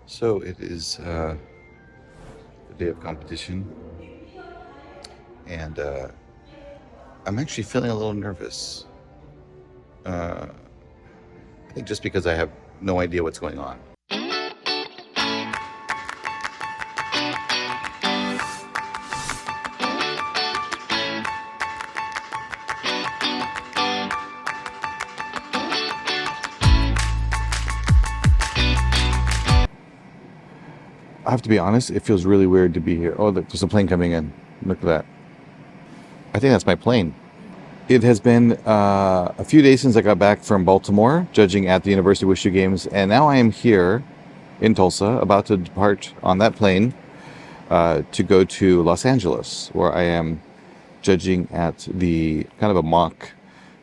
So it is the day of competition, and I'm actually feeling a little nervous. Uh, I think just because I have no idea what's going on. I have to be honest, it feels really weird to be here. Oh, look, there's a plane coming in. Look at that. I think that's my plane. It has been a few days since I got back from Baltimore, judging at the University Wushu Games, and now I am here in Tulsa, about to depart on that plane to go to Los Angeles, where I am judging at the kind of a mock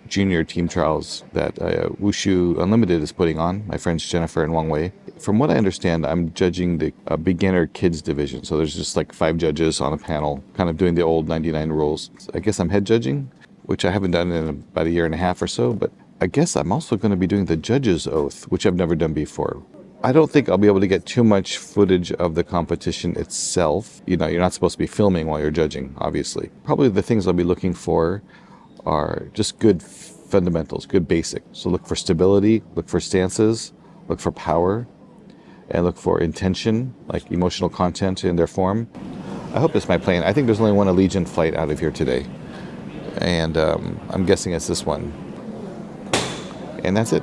junior team trials that Wushu Unlimited is putting on, my friends Jennifer and Wang Wei. From what I understand, I'm judging the beginner kids division. So there's just like 5 judges on a panel, kind of doing the old 99 rules. I guess I'm head judging, which I haven't done in about a year and a half or so, but I guess I'm also going to be doing the judge's oath, which I've never done before. I don't think I'll be able to get too much footage of the competition itself. You know, you're not supposed to be filming while you're judging, obviously. Probably the things I'll be looking for are just good fundamentals, good basic. So look for stability, look for stances, look for power, and look for intention, like emotional content in their form. I hope it's my plane. I think there's only one Allegiant flight out of here today. And I'm guessing it's this one. And that's it.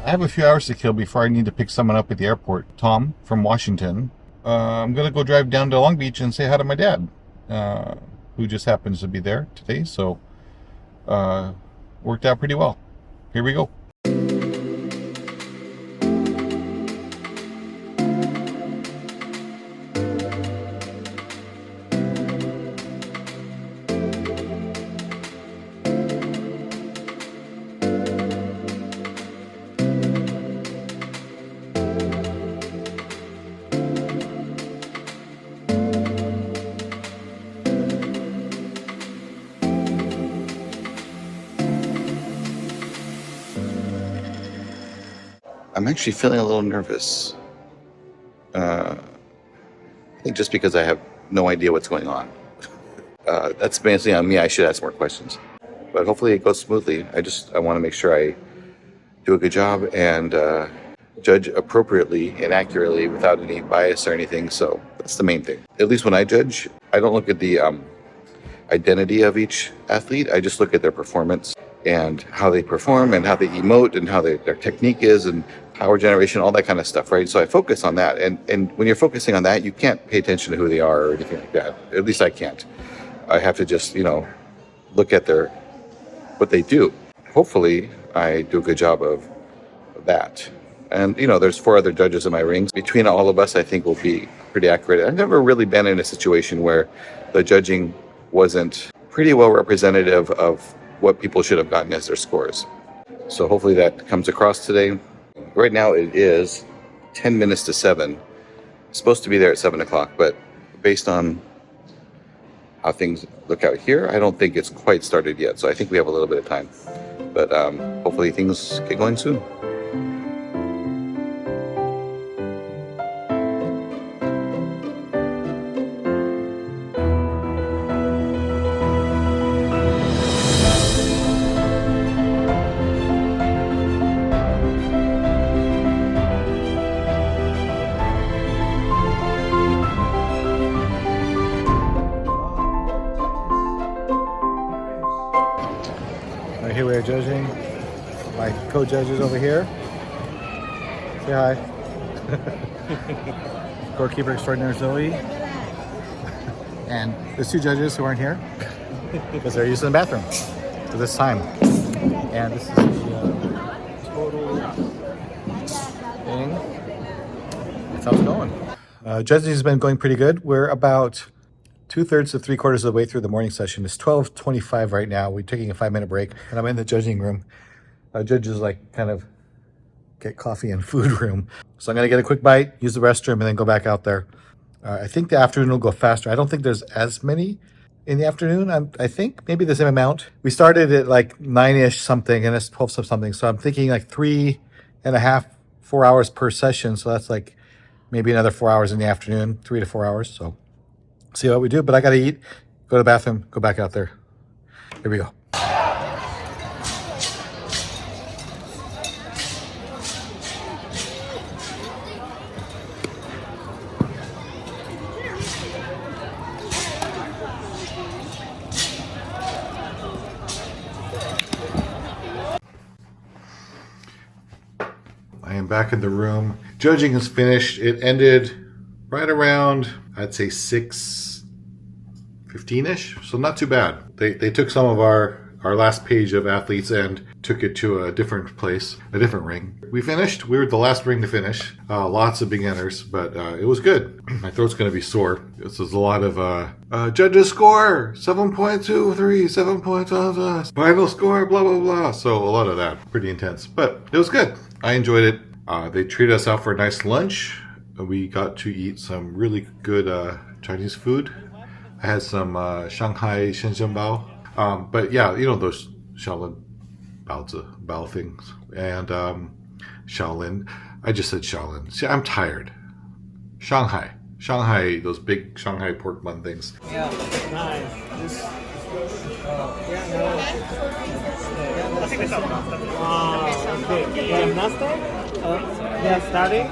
I have a few hours to kill before I need to pick someone up at the airport. Tom from Washington. I'm going to go drive down to Long Beach and say hi to my dad, who just happens to be there today. So, worked out pretty well. Here we go. I'm actually feeling a little nervous. I think just because I have no idea what's going on. That's basically on me. I should ask more questions. But hopefully it goes smoothly. I want to make sure I do a good job and judge appropriately and accurately without any bias or anything. So that's the main thing. At least when I judge, I don't look at the identity of each athlete. I just look at their performance and how they perform and how they emote and how their technique is and power generation, all that kind of stuff, right? So I focus on that. And when you're focusing on that, you can't pay attention to who they are or anything like that. At least I can't. I have to just, look at what they do. Hopefully I do a good job of that. And, there's 4 other judges in my rings. Between all of us, I think we'll be pretty accurate. I've never really been in a situation where the judging wasn't pretty well representative of what people should have gotten as their scores. So hopefully that comes across today. Right now it is 10 minutes to 7. It's supposed to be there at 7 o'clock, but based on how things look out here, I don't think it's quite started yet. So I think we have a little bit of time, but hopefully things get going soon. Here we are judging. My co-judges over here. Say hi. Scorekeeper extraordinaire Zoe. And there's 2 judges who aren't here because they're using the bathroom for this time. And this is the total thing. That's how it's going. Judging has been going pretty good. We're about 2/3 to 3/4 of the way through the morning session. It's 12:25 right now. We're taking a 5-minute break, and I'm in the judging room. Judges like kind of get coffee and food room. So I'm gonna get a quick bite, use the restroom, and then go back out there. I think the afternoon will go faster. I don't think there's as many in the afternoon. I think maybe the same amount. We started at like 9-ish something, and it's 12 something. So I'm thinking like 3.5, 4 hours per session. So that's like maybe another 4 hours in the afternoon, 3 to 4 hours. So see what we do. But I gotta eat, go to the bathroom, go back out there. Here we go. I am back in the room. Judging is finished. It ended right around, I'd say 6:15-ish, so not too bad. They took some of our last page of athletes and took it to a different place, a different ring. We finished. We were the last ring to finish. Lots of beginners, but it was good. My throat's going to be sore. This is a lot of judges score 7.23, 7.2, final score, blah blah blah. So a lot of that, pretty intense, but it was good. I enjoyed it. They treated us out for a nice lunch. We got to eat some really good Chinese food. I had some Shanghai Shenzhenbao. But yeah, you know those Shaolin Bao things. And Shaolin. I just said Shaolin. See, I'm tired. Shanghai, those big Shanghai pork bun things. Yeah, nice. This, okay. Yeah, starting.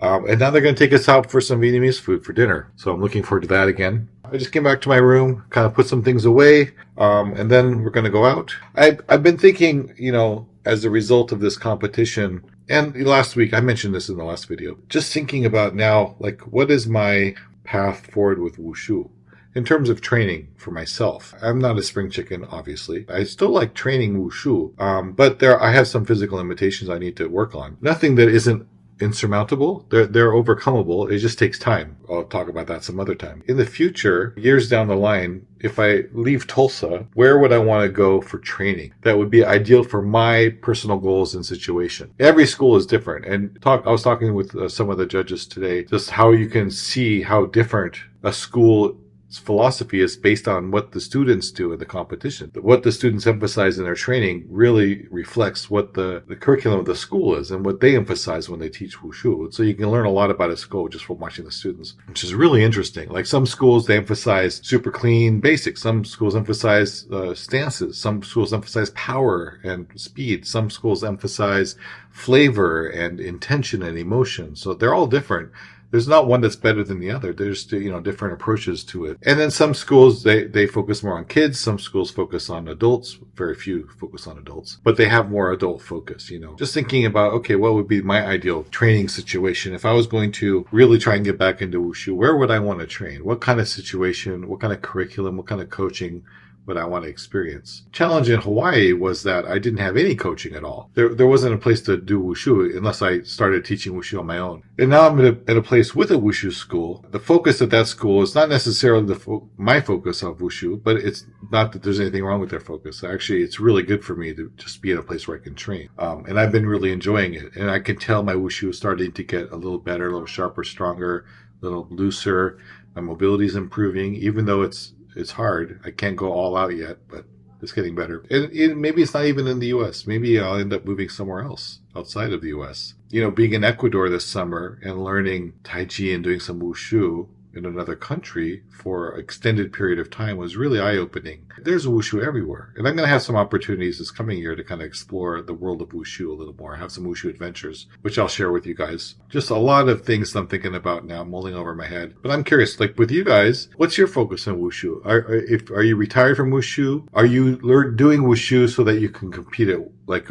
And now they're going to take us out for some Vietnamese food for dinner. So I'm looking forward to that again. I just came back to my room, kind of put some things away, and then we're going to go out. I've been thinking, you know, as a result of this competition, and last week, I mentioned this in the last video, just thinking about now, like, what is my path forward with Wushu? In terms of training for myself, I'm not a spring chicken, obviously. I still like training Wushu, but I have some physical limitations I need to work on. Nothing that isn't insurmountable. They're overcomable. It just takes time. I'll talk about that some other time. In the future, years down the line, if I leave Tulsa, where would I want to go for training that would be ideal for my personal goals and situation? Every school is different. And I was talking with some of the judges today, just how you can see how different a school philosophy is based on what the students do in the competition. What the students emphasize in their training really reflects what the curriculum of the school is and what they emphasize when they teach Wushu. So you can learn a lot about a school just from watching the students, which is really interesting. Like some schools, they emphasize super clean basics. Some schools emphasize stances. Some schools emphasize power and speed. Some schools emphasize flavor and intention and emotion. So they're all different. There's not one that's better than the other. There's, you know, different approaches to it. And then some schools, they focus more on kids. Some schools focus on adults. Very few focus on adults, but they have more adult focus, you know. Just thinking about, okay, what would be my ideal training situation? If I was going to really try and get back into Wushu, where would I want to train? What kind of situation, what kind of curriculum, what kind of coaching would I want to experience? Challenge in Hawaii was that I didn't have any coaching at all. There wasn't a place to do Wushu unless I started teaching Wushu on my own. And now I'm at a place with a Wushu school. The focus of that school is not necessarily my focus of Wushu, but it's not that there's anything wrong with their focus. Actually, it's really good for me to just be in a place where I can train. And I've been really enjoying it. And I can tell my Wushu is starting to get a little better, a little sharper, stronger, a little looser. My mobility is improving, even though it's hard. I can't go all out yet, but it's getting better. And maybe it's not even in the U.S. Maybe I'll end up moving somewhere else outside of the U.S. You know, being in Ecuador this summer and learning Tai Chi and doing some Wushu in another country for an extended period of time was really eye-opening. There's Wushu everywhere. And I'm going to have some opportunities this coming year to kind of explore the world of Wushu a little more, have some Wushu adventures, which I'll share with you guys. Just a lot of things I'm thinking about now, mulling over my head. But I'm curious, like with you guys, what's your focus on Wushu? Are you retired from Wushu? Are you doing Wushu so that you can compete at like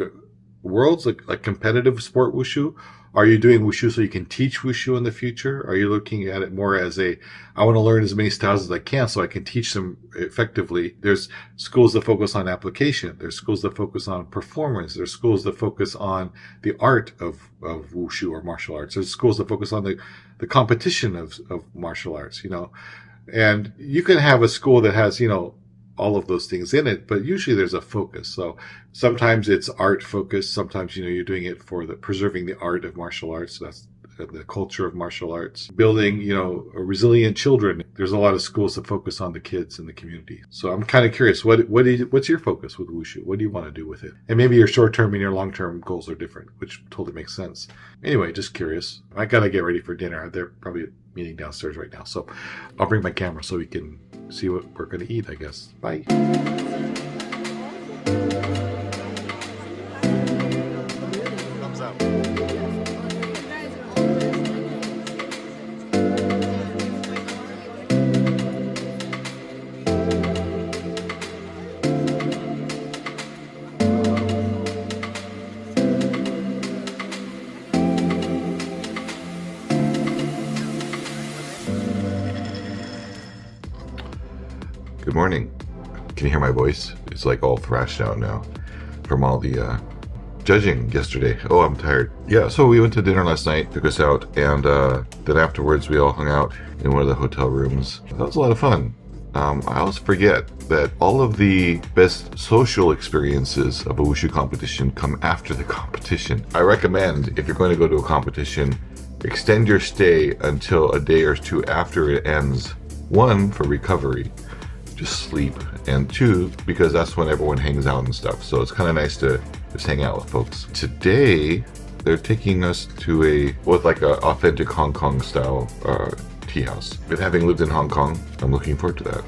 worlds, like competitive sport Wushu? Are you doing Wushu so you can teach Wushu in the future? Are you looking at it more as I want to learn as many styles as I can so I can teach them effectively? There's schools that focus on application. There's schools that focus on performance. There's schools that focus on the art of Wushu or martial arts. There's schools that focus on the competition of martial arts, And you can have a school that has, all of those things in it, but usually there's a focus. So sometimes it's art focused. Sometimes, you're doing it for preserving the art of martial arts. That's the culture of martial arts. Building, resilient children. There's a lot of schools that focus on the kids in the community. So I'm kind of curious, what's your focus with Wushu? What do you want to do with it? And maybe your short-term and your long-term goals are different, which totally makes sense. Anyway, just curious. I got to get ready for dinner. They're probably meeting downstairs right now. So I'll bring my camera so we can see what we're going to eat, I guess. Bye. Thumbs up. Good morning. Can you hear my voice? It's like all thrashed out now from all the judging yesterday. Oh, I'm tired. Yeah, so we went to dinner last night, took us out, and then afterwards we all hung out in one of the hotel rooms. That was a lot of fun. I always forget that all of the best social experiences of a Wushu competition come after the competition. I recommend, if you're going to go to a competition, extend your stay until a day or two after it ends. One, for recovery, just sleep, and two, because that's when everyone hangs out and stuff. So it's kind of nice to just hang out with folks. Today, they're taking us to a authentic Hong Kong style tea house. But having lived in Hong Kong, I'm looking forward to that.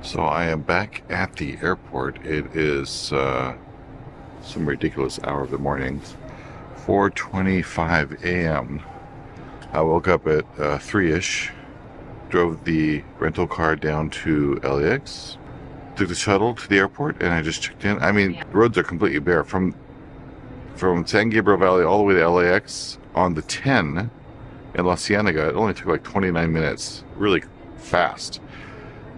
So I am back at the airport. It is some ridiculous hour of the morning, 4:25 a.m. I woke up at 3-ish, drove the rental car down to LAX, took the shuttle to the airport, and I just checked in. I mean, the roads are completely bare. From San Gabriel Valley all the way to LAX on the 10 in La Cienega, it only took like 29 minutes, really fast.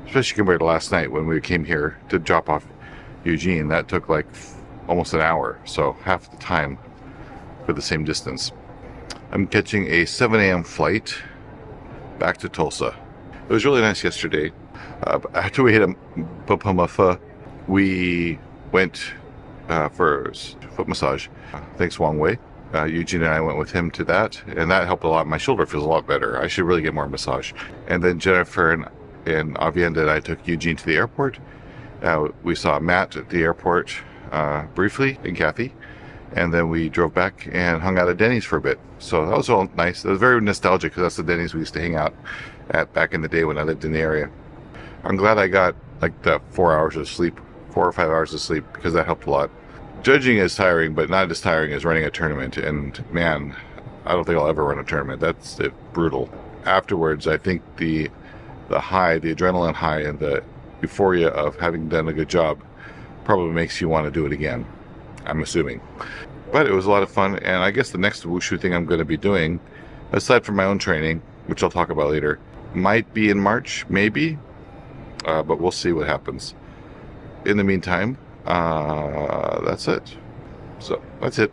Especially compared to last night when we came here to drop off Eugene. That took like almost an hour, so half the time for the same distance. I'm catching a 7 a.m. flight back to Tulsa. It was really nice yesterday. After we hit a Papamafa, we went for a foot massage. Thanks Wong Wei. Eugene and I went with him to that, and that helped a lot. My shoulder feels a lot better. I should really get more massage. And then Jennifer and Avienda and I took Eugene to the airport. We saw Matt at the airport briefly, and Kathy, and then we drove back and hung out at Denny's for a bit. So that was all nice. It was very nostalgic because that's the Denny's we used to hang out at back in the day when I lived in the area. I'm glad I got like the 4 hours of sleep, 4 or 5 hours of sleep, because that helped a lot. Judging is tiring, but not as tiring as running a tournament. And man, I don't think I'll ever run a tournament. That's brutal. Afterwards, I think the high, the adrenaline high, and the euphoria of having done a good job probably makes you want to do it again, I'm assuming. But it was a lot of fun, and I guess the next wushu thing I'm going to be doing, aside from my own training, which I'll talk about later, might be in March, maybe, but we'll see what happens. In the meantime, that's it. So, that's it.